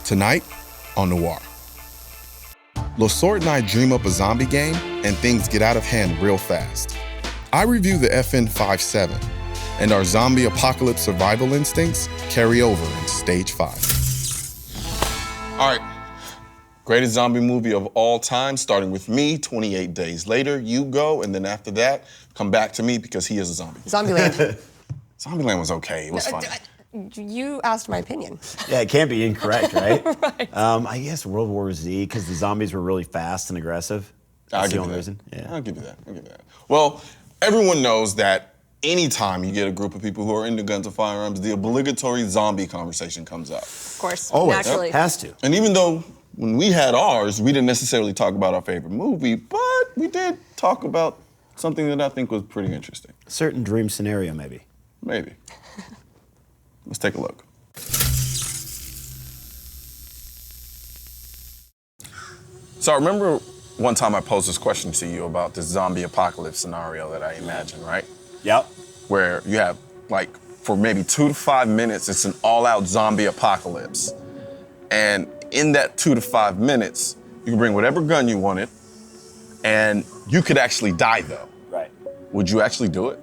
Tonight on Noir. LaSorte and I dream up a zombie game and things get out of hand real fast. I review the FN57 and our zombie apocalypse survival instincts carry over in stage 5. All right, greatest zombie movie of all time, starting with me, 28 days later, you go, and then after that, come back to me because he is a zombie. Zombieland. Zombieland was okay, it was funny. You asked my opinion. Yeah, it can't be incorrect, right? Right. I guess World War Z, because the zombies were really fast and aggressive. That's the only reason. Yeah. I'll give you that. Well, everyone knows that anytime you get a group of people who are into guns and firearms, the obligatory zombie conversation comes up. Of course, Always. naturally. Yep. Has to. And even though when we had ours, we didn't necessarily talk about our favorite movie, but we did talk about something that I think was pretty interesting. A certain dream scenario, maybe. Maybe. Let's take a look. So I remember one time I posed this question to you about this zombie apocalypse scenario that I imagine, right? Yep. Where you have, like, for maybe 2 to 5 minutes, it's an all-out zombie apocalypse. And in that 2 to 5 minutes, you can bring whatever gun you wanted, and you could actually die, though. Right. Would you actually do it?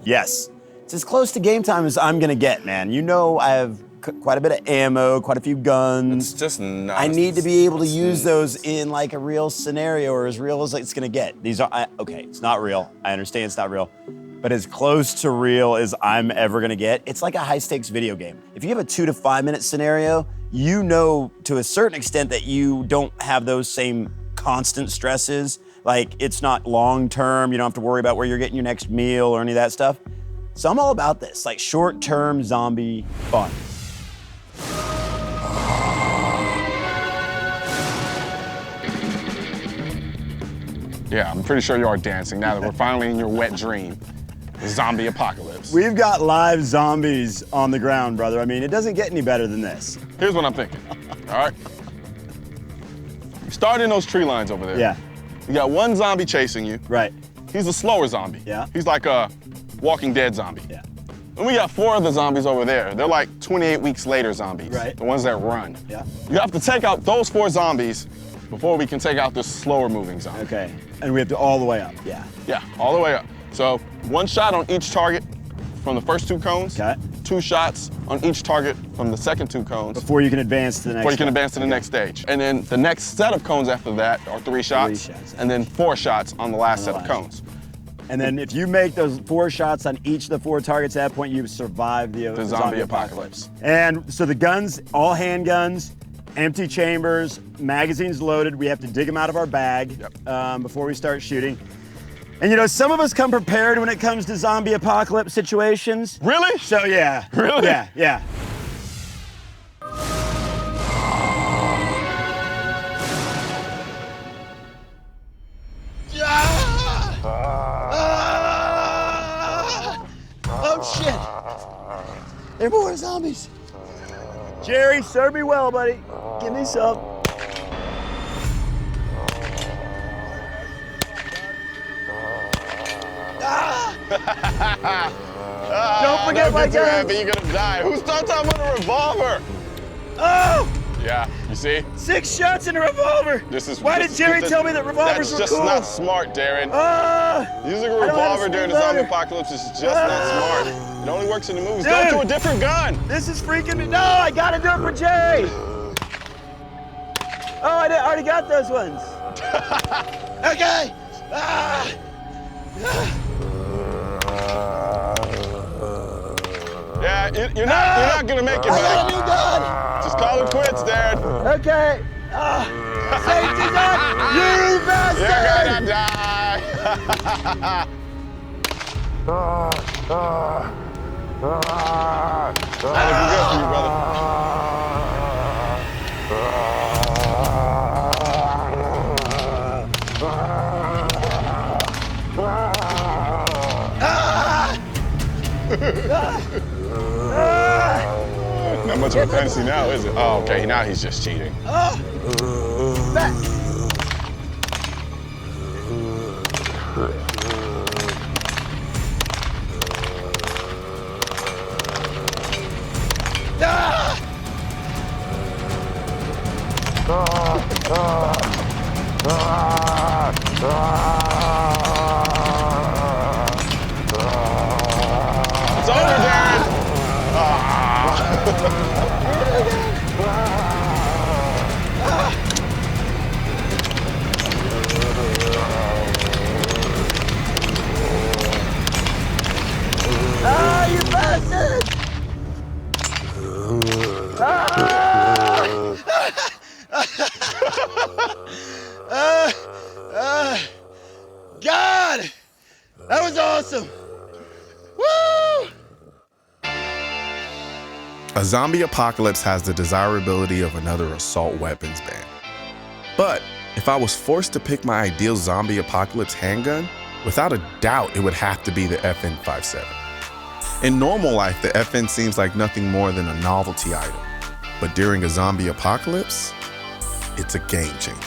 Yes. It's as close to game time as I'm gonna get, man. You know I have quite a bit of ammo, quite a few guns. It's just not. I need to be able to use those in like a real scenario or as real as it's gonna get. These are, okay, it's not real. I understand it's not real. But as close to real as I'm ever gonna get, it's like a high stakes video game. If you have a 2 to 5 minute scenario, you know to a certain extent that you don't have those same constant stresses. Like it's not long term, you don't have to worry about where you're getting your next meal or any of that stuff. So I'm all about this, like short-term zombie fun. Yeah, I'm pretty sure you are dancing now that we're finally in your wet dream. The zombie apocalypse. We've got live zombies on the ground, brother. I mean, it doesn't get any better than this. Here's what I'm thinking, all right? You start in those tree lines over there. Yeah. You got one zombie chasing you. Right. He's a slower zombie. Yeah. He's like a Walking Dead zombie. Yeah. And we got 4 other zombies over there. They're like 28 weeks later zombies. Right. The ones that run. Yeah. You have to take out those 4 zombies before we can take out this slower moving zombie. Okay. And we have to all the way up. Yeah. Yeah, all the way up. So 1 shot on each target from the first 2 cones. Okay. 2 shots on each target from the second 2 cones. Before you can advance to the next Before you can step. advance to the next stage. And then the next set of cones after that are 3 shots. 3 shots. And then 4 shots on the last set of last. cones. And then if you make those 4 shots on each of the 4 targets, at that point you've survived the zombie apocalypse. And so the guns, all handguns, empty chambers, magazines loaded. We have to dig them out of our bag before we start shooting. And you know, some of us come prepared when it comes to zombie apocalypse situations. Really? So yeah. Really? Yeah, yeah. Oh shit! There are more zombies. Jerry, serve me well, buddy. Give me some. Don't forget my guns. You're gonna die. Who starts out with a revolver? Oh! Yeah, you see? 6 shots in a revolver. Why did Jerry tell me that revolvers were That's cool? just not smart, Darren. Using a I don't have a revolver during the speed zombie loader. apocalypse is just not smart. It only works in the movies. Dude. Go to a different gun. This is freaking me. No, I gotta do it for Jerry. Oh, I already got those ones. Okay. Yeah, you're not gonna make it, buddy. I got a new gun. Just call it quits, Darren. Okay. Safety's up. You bastard. You're gonna die. Looking good for you, brother. Not much of a fantasy now, is it? Oh, okay, now he's just cheating. It's over, Darren. Ah, you bastard! God! That was awesome! Woo! A zombie apocalypse has the desirability of another assault weapons ban. But if I was forced to pick my ideal zombie apocalypse handgun, without a doubt it would have to be the FN57. In normal life, the FN seems like nothing more than a novelty item. But during a zombie apocalypse, it's a game changer.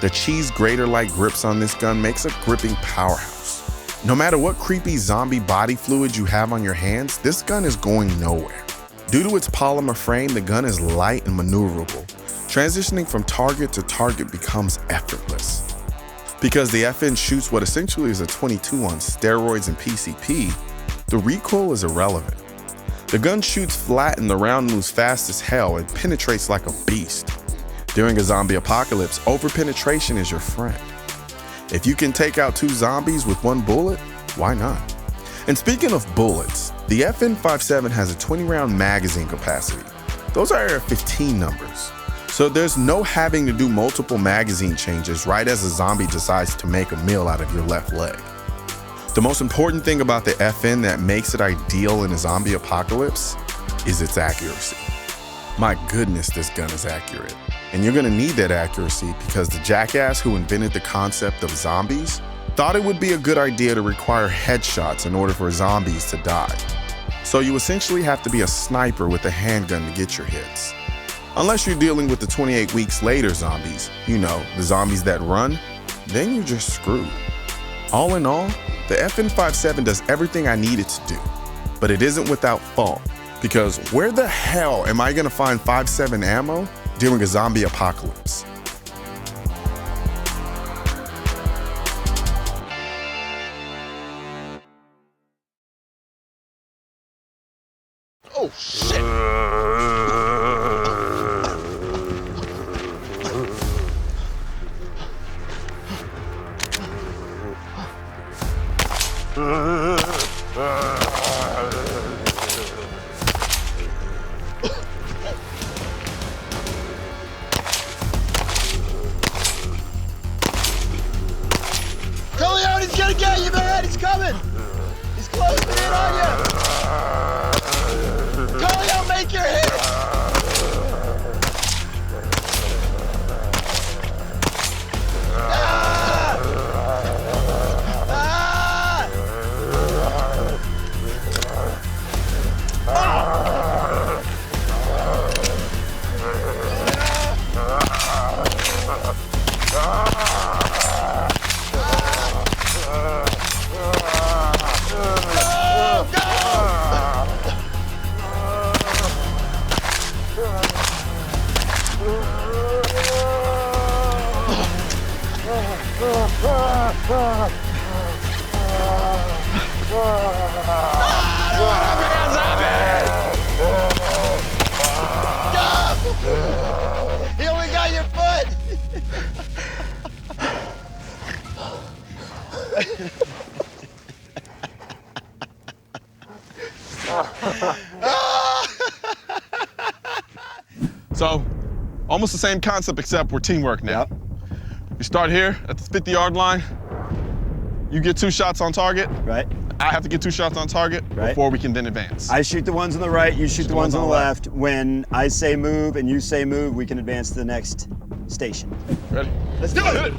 The cheese grater-like grips on this gun makes a gripping powerhouse. No matter what creepy zombie body fluid you have on your hands, this gun is going nowhere. Due to its polymer frame, the gun is light and maneuverable. Transitioning from target to target becomes effortless. Because the FN shoots what essentially is a 22 on steroids and PCP, the recoil is irrelevant. The gun shoots flat and the round moves fast as hell and penetrates like a beast. During a zombie apocalypse, over-penetration is your friend. If you can take out 2 zombies with 1 bullet, why not? And speaking of bullets, the FN57 has a 20-round magazine capacity. Those are AR-15 numbers. So there's no having to do multiple magazine changes right as a zombie decides to make a meal out of your left leg. The most important thing about the FN that makes it ideal in a zombie apocalypse is its accuracy. My goodness, this gun is accurate. And you're gonna need that accuracy because the jackass who invented the concept of zombies thought it would be a good idea to require headshots in order for zombies to die. So you essentially have to be a sniper with a handgun to get your hits. Unless you're dealing with the 28 weeks later zombies, you know, the zombies that run, then you're just screwed. All in all, the FN57 does everything I need it to do, but it isn't without fault, because where the hell am I gonna find 5.7 ammo during a zombie apocalypse? Oh, shit! Colion, he's gonna get you, man! He's coming! He's closing in on you! Colion, make your hit! He only got your foot! So, almost the same concept except we're teamwork now. Yep. We start here at the 50-yard line. You get 2 shots on target. Right. I have to get 2 shots on target Right. before we can then advance. I shoot the ones on the right, you shoot the ones on the left. When I say move and you say move, we can advance to the next station. Ready? Let's do it!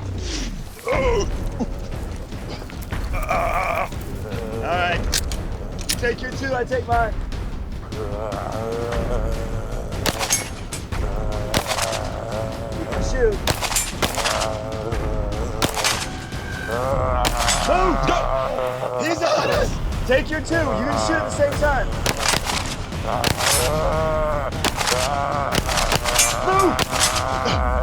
All right. You take your 2, I take mine. You can shoot. Move! Go! He's on us! Take your 2, you can shoot at the same time. Move!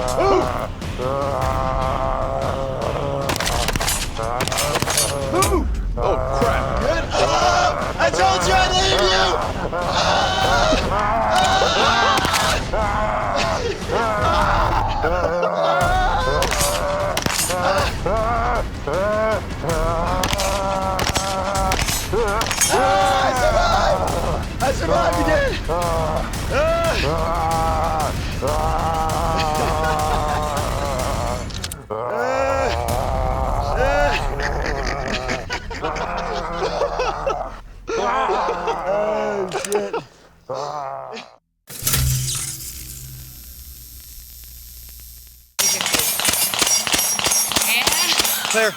Oh, crap. Good. Oh, I told you I'd leave I survived again. Oh, shit. Clear.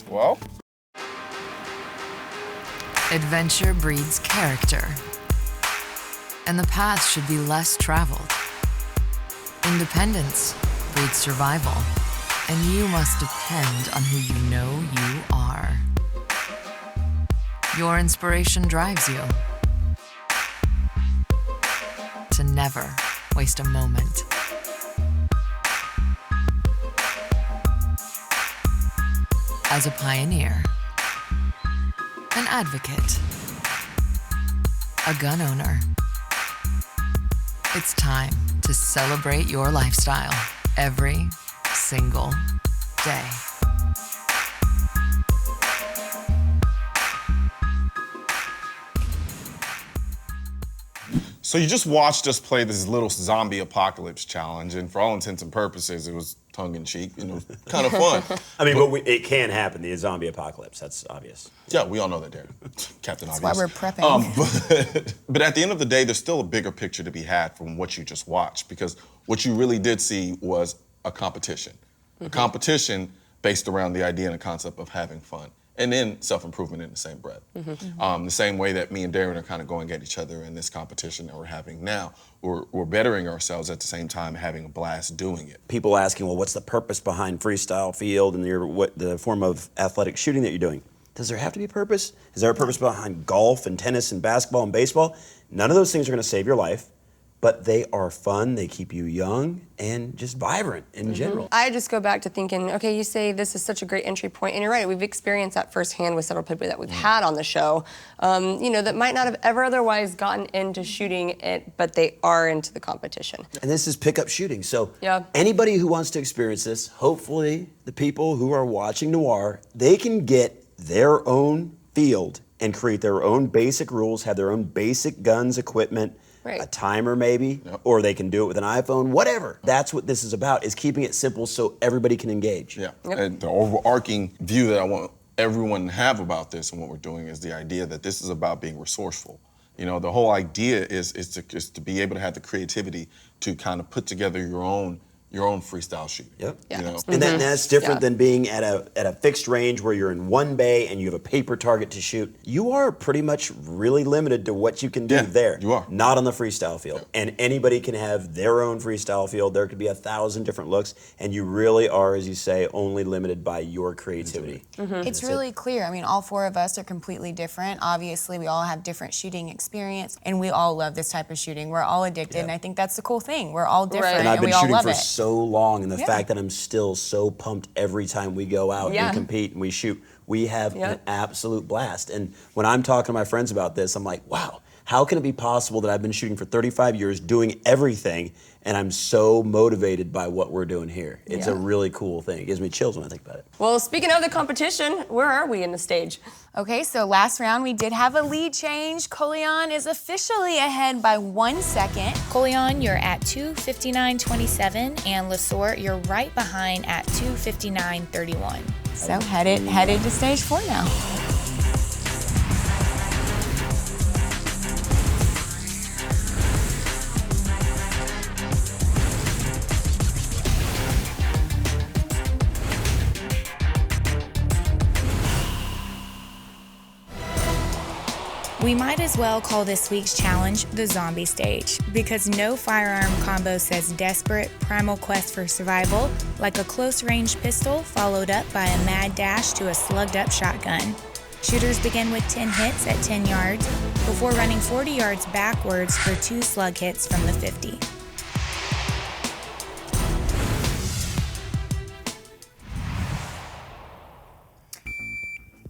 Well, Adventure breeds character, and the path should be less traveled. Independence breeds survival, and you must depend on who you know you are. Your inspiration drives you to never waste a moment. As a pioneer, an advocate, a gun owner, it's time to celebrate your lifestyle every single day. so you just watched us play this little zombie apocalypse challenge, and for all intents and purposes, it was tongue-in-cheek, kind of fun. I mean, but it can happen, the zombie apocalypse, that's obvious. Yeah, we all know that, Darren. Captain That's Obvious. why we're prepping. But at the end of the day, there's still a bigger picture to be had from what you just watched, because what you really did see was a competition. A competition based around the idea and the concept of having fun, and then self-improvement in the same breath. The same way that me and Darren are kind of going at each other in this competition that we're having now. We're bettering ourselves at the same time, having a blast doing it. People asking, well, what's the purpose behind freestyle field and the form of athletic shooting that you're doing? Does there have to be a purpose? Is there a purpose behind golf and tennis and basketball and baseball? None of those things are going to save your life, but they are fun, they keep you young and just vibrant in general. I just go back to thinking, okay, you say this is such a great entry point, and you're right, we've experienced that firsthand with several people that we've had on the show, that might not have ever otherwise gotten into shooting it, but they are into the competition. And this is pickup shooting, so Yeah. anybody who wants to experience this, hopefully the people who are watching Noir, they can get their own field and create their own basic rules, have their own basic guns, equipment, Right. a timer maybe, or they can do it with an iPhone, whatever. That's what this is about, is keeping it simple so everybody can engage. Yeah, and the overarching view that I want everyone to have about this and what we're doing is the idea that this is about being resourceful. The whole idea is to be able to have the creativity to kind of put together your own freestyle shooting. Yep. Yeah. And that's different than being at a fixed range where you're in one bay and you have a paper target to shoot. You are pretty much really limited to what you can do there. You are. Not on the freestyle field. And anybody can have their own freestyle field. There could be 1,000 different looks, and you really are, as you say, only limited by your creativity. It's really clear. I mean, all four of us are completely different. Obviously, we all have different shooting experience, and we all love this type of shooting. We're all addicted, and I think that's the cool thing. We're all different, Right. And I've we been all shooting love for it. so long, and the fact that I'm still so pumped every time we go out Yeah. and compete and we shoot, we have Yeah. an absolute blast. And when I'm talking to my friends about this, I'm like, wow, how can it be possible that I've been shooting for 35 years, doing everything, and I'm so motivated by what we're doing here? It's a really cool thing. It gives me chills when I think about it. Well, speaking of the competition, where are we in the stage? Okay, so last round we did have a lead change. Colion is officially ahead by 1 second. Colion, you're at 2:59.27, and LaSorte, you're right behind at 2:59.31. So headed to stage 4 now. We might as well call this week's challenge the zombie stage, because no firearm combo says desperate, primal quest for survival like a close-range pistol followed up by a mad dash to a slugged-up shotgun. Shooters begin with 10 hits at 10 yards before running 40 yards backwards for 2 slug hits from the 50.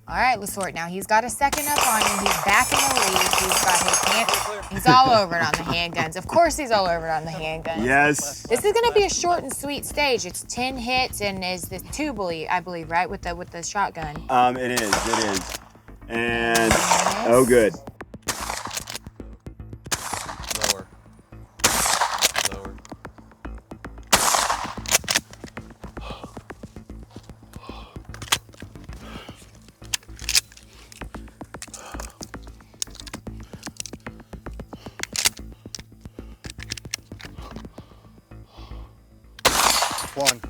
All right, LaSorte, now he's got a second up on you. He's back in the lead. He's got his hand. He's all over it on the handguns. Of course he's all over it on the handguns. Yes. This is gonna be a short and sweet stage. It's 10 hits and is the two, I believe, right? With the shotgun. It is. And, oh good. Lower. Lower. One.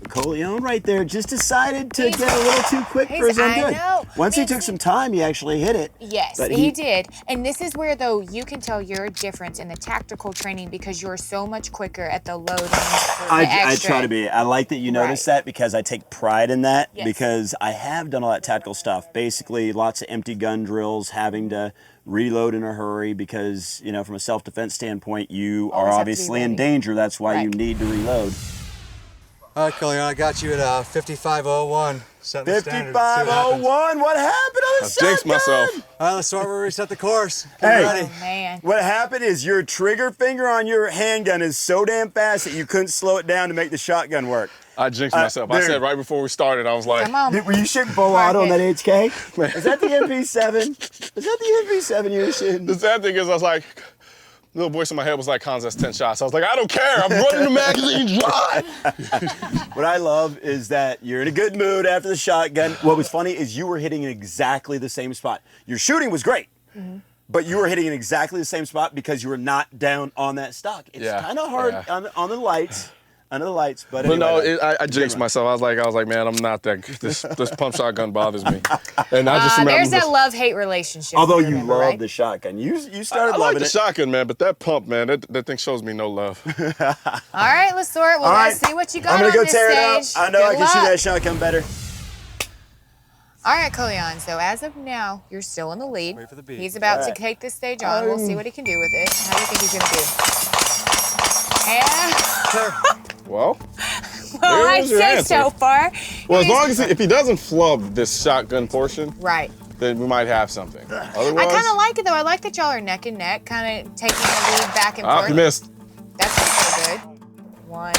Colion right there just decided to get a little too quick for his own good. I know. Once he took some time, he actually hit it. Yes, But he did. And this is where, though, you can tell your difference in the tactical training because you're so much quicker at the loading. I try to be. I like that you notice that because I take pride in that Yes. because I have done all that tactical stuff. Basically, lots of empty gun drills, having to reload in a hurry because, you know, from a self-defense standpoint, you are Always have to be obviously in ready. danger. That's why you Right. need to reload. All right, Colion, I got you at 5501. Setting the standard. See what happens. 5501, what happened on the I jinxed shotgun? myself. All right, let's start where we reset the course. Get Hey. ready. Oh, man. What happened is your trigger finger on your handgun is so damn fast that you couldn't slow it down to make the shotgun work. I jinxed myself. I dude. said right before we started, I was like, Come on. Were you shooting full auto on that HK? Is that the MP7? Is that the MP7 you were shooting? the sad thing is, I was like, little voice in my head was like, Cons, that's 10 shots. I was like, I don't care. I'm running the magazine dry. What I love is that you're in a good mood after the shotgun. What was funny is you were hitting in exactly the same spot. Your shooting was great, but you were hitting in exactly the same spot because you were not down on that stock. It's Yeah, kind of hard yeah. on the lights, under the lights, but But anyway. no, I jinxed myself. I was like, man, I'm not that good. This pump shotgun bothers me. And I just remember There's this- that love-hate relationship. Although you you remember, love right? the shotgun. You I started like loving the it. shotgun, man, but that pump, man, that thing shows me no love. All right, LaSorte, well, All right. let's see what you got I'm gonna on go this tear it stage. up. I know Good I can shoot luck. that shotgun better. All right, Colion, so as of now, you're still in the lead. Wait for the beat. He's about All to right. take this stage on. We'll see what he can do with it. How do you think he's going to do? And, Well, well, There I'd was your say answer. so far. well, as he's- long as if he doesn't flub this shotgun portion, Right. then we might have something. Otherwise, I kind of like it, though. I like that y'all are neck and neck, kind of taking the lead back and forth. optimist. That's so good. One.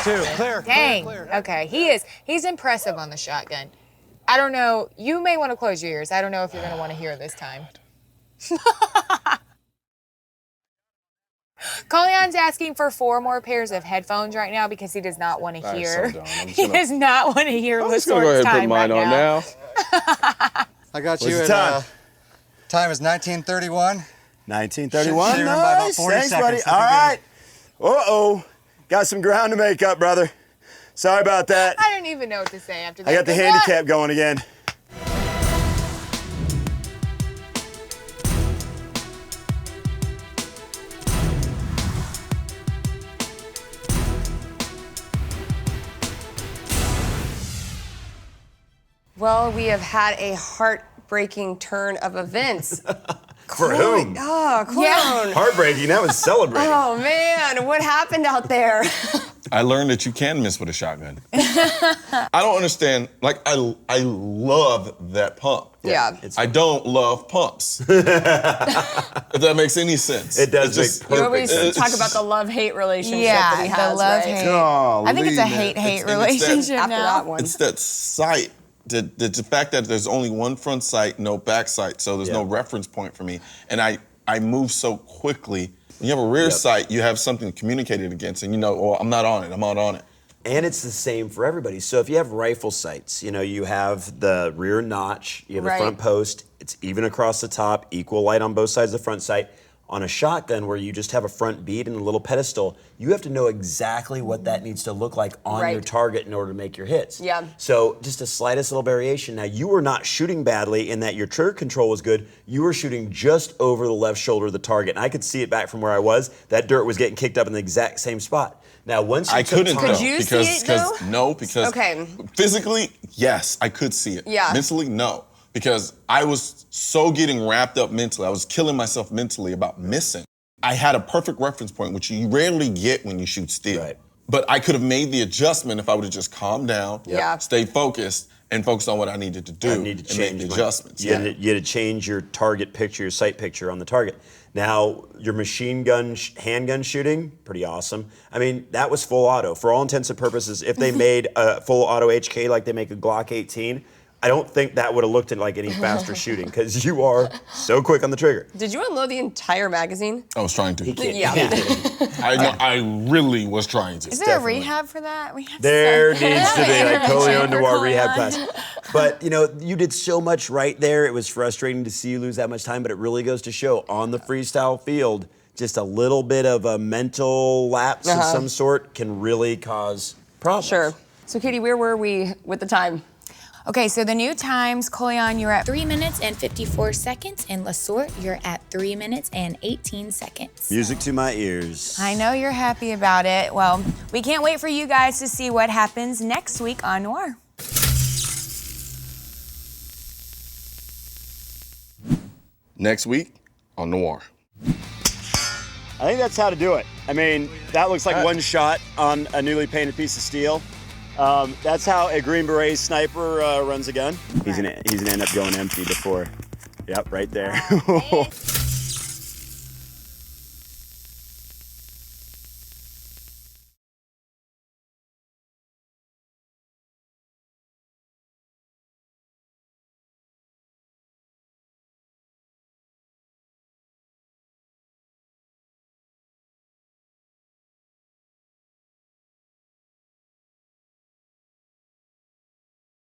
Two, clear. Dang. Clear. Okay, he's impressive on the shotgun. I don't know. You may want to close your ears. I don't know if you're going to want to hear this time. Colion's asking for 4 more pairs of headphones right now because he does not want to That is hear. so dumb. I'm just He gonna- does not want to hear I'm just gonna go LaSorte's ahead and put time mine right on now. now. I got What's you the at time? time is 1931. 1931. Should have by about Nice. 40 Thanks, buddy. seconds. All right. Uh-oh. Got some ground to make up, brother. Sorry about that. I don't even know what to say after that. I got the Good luck. handicap going again. Well, we have had a heartbreaking turn of events. For whom? Oh, Cologne. Yeah. Heartbreaking. That was celebrating. Oh man, what happened out there? I learned that you can miss with a shotgun. I don't understand. Like, I love that pump. Yeah. I don't love pumps. If that makes any sense. It does make just- perfect You always sense. talk about the love-hate relationship Yeah, that he the has, love-hate. right? Golly, I think it's a man. hate-hate It's- and it's that- relationship After now. that one. It's that sight. The fact that there's only one front sight, no back sight, so there's no reference point for me. And I move so quickly. When you have a rear sight, you have something to communicate it against, and you know, oh, I'm not on it, I'm not on it. And it's the same for everybody. So if you have rifle sights, you know, you have the rear notch, you have Right. the front post, it's even across the top, equal light on both sides of the front sight. On a shotgun where you just have a front bead and a little pedestal, you have to know exactly what that needs to look like on your Right. target in order to make your hits. Yeah. So just the slightest little variation. Now you were not shooting badly in that your trigger control was good. You were shooting just over the left shoulder of the target. And I could see it back from where I was. That dirt was getting kicked up in the exact same spot. Now once you I took couldn't time- Could though, you because see it, though? no, because Okay. physically, yes, I could see it. Yeah. Mentally, no, because I was so getting wrapped up mentally. I was killing myself mentally about missing. I had a perfect reference point, which you rarely get when you shoot steel. Right. But I could have made the adjustment if I would have just calmed down, Yeah. stayed focused, and focused on what I needed to do I need to and make change the my- adjustments. You had to change your target picture, your sight picture on the target. Now, your machine gun, handgun shooting, pretty awesome. I mean, that was full auto. For all intents and purposes, if they made a full auto HK like they make a Glock 18, I don't think that would have looked like any faster shooting because you are so quick on the trigger. Did you unload the entire magazine? I was trying to. Yeah. I really was trying to. Is there a rehab for that? We have There some- needs to be like Colion For Noir rehab Colion. class. But you know, you did so much right there. It was frustrating to see you lose that much time, but it really goes to show on the freestyle field, just a little bit of a mental lapse of some sort can really cause problems. Sure. So, Katie, where were we with the time? Okay, so the new times, Colion, you're at 3 minutes and 54 seconds, and LaSorte, you're at 3 minutes and 18 seconds. Music to my ears. I know you're happy about it. Well, we can't wait for you guys to see what happens next week on Noir. Next week on Noir. I think that's how to do it. I mean, that looks like one shot on a newly painted piece of steel. That's how a Green Beret sniper runs a gun. He's gonna end up going empty before. Yep, right there.